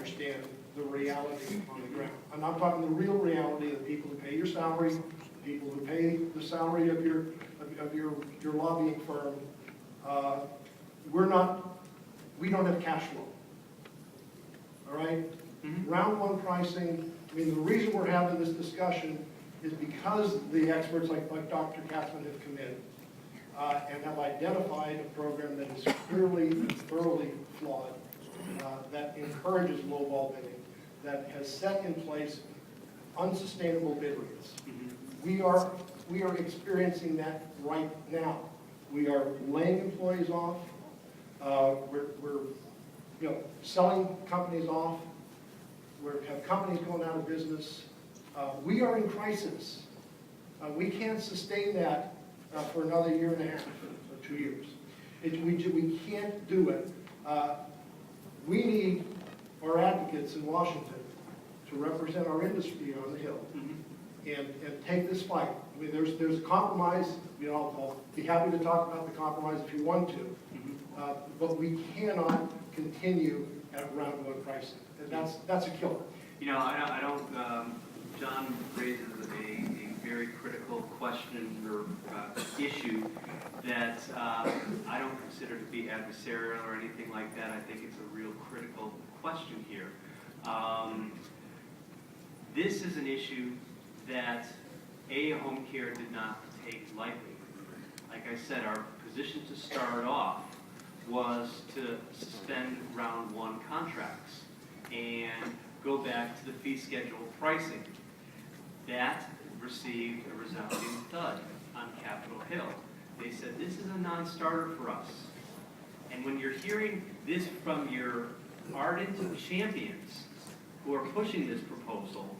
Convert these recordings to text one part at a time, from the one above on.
understand the reality on the ground. And I'm talking the real reality of the people who pay your salary, the people who pay the salary of your lobbying firm. We don't have cash flow. All right? Round one pricing, I mean, the reason we're having this discussion is because the experts like Dr. Katzman have come in and have identified a program that is clearly and thoroughly flawed, that encourages lowball bidding, that has set in place unsustainable bid rates. We are experiencing that right now. We are laying employees off. We're selling companies off. We have companies going out of business. We are in crisis. We can't sustain that for another year and a half or 2 years. We can't do it. We need our advocates in Washington to represent our industry on the Hill and take this fight. I mean, there's a compromise. I'll be happy to talk about the compromise if you want to, but we cannot continue at round one pricing. And that's a killer. I don't. John raises a very critical question or issue that I don't consider to be adversarial or anything like that. I think it's a real critical question here. This is an issue that home care did not take lightly. Like I said, our position to start off was to suspend round one contracts and go back to the fee schedule pricing. That received a resounding thud on Capitol Hill. They said, this is a non-starter for us. And when you're hearing this from your ardent champions who are pushing this proposal,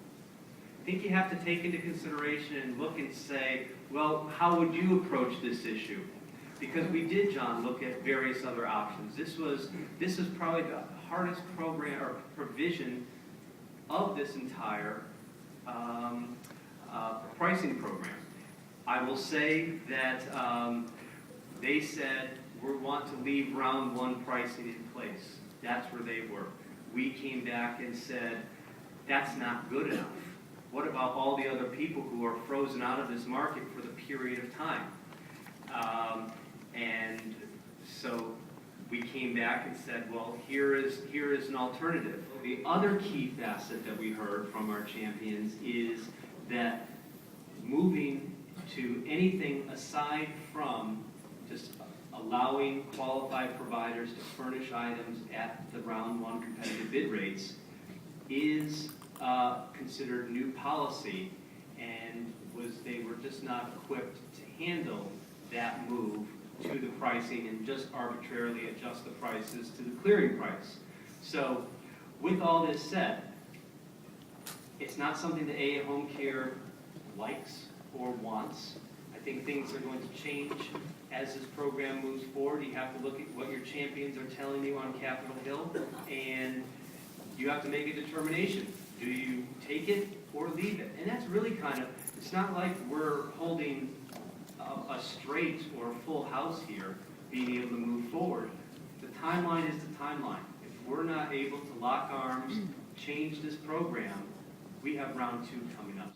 I think you have to take into consideration and look and say, well, how would you approach this issue? Because we did, John, look at various other options. This is probably the hardest program or provision of this entire pricing program. I will say that they said we want to leave round one pricing in place. That's where they were. We came back and said, that's not good enough. What about all the other people who are frozen out of this market for the period of time? And so we came back and said, well, here is an alternative. The other key facet that we heard from our champions is that moving to anything aside from just allowing qualified providers to furnish items at the round one competitive bid rates is considered new policy, and they were just not equipped to handle that move to the pricing and just arbitrarily adjust the prices to the clearing price. So with all this said, it's not something that AA Home Care likes or wants. I think things are going to change as this program moves forward. You have to look at what your champions are telling you on Capitol Hill, and you have to make a determination. Do you take it or leave it? And that's really it's not like we're holding a straight or a full house here, being able to move forward. The timeline is the timeline. If we're not able to lock arms, change this program, we have round two coming up.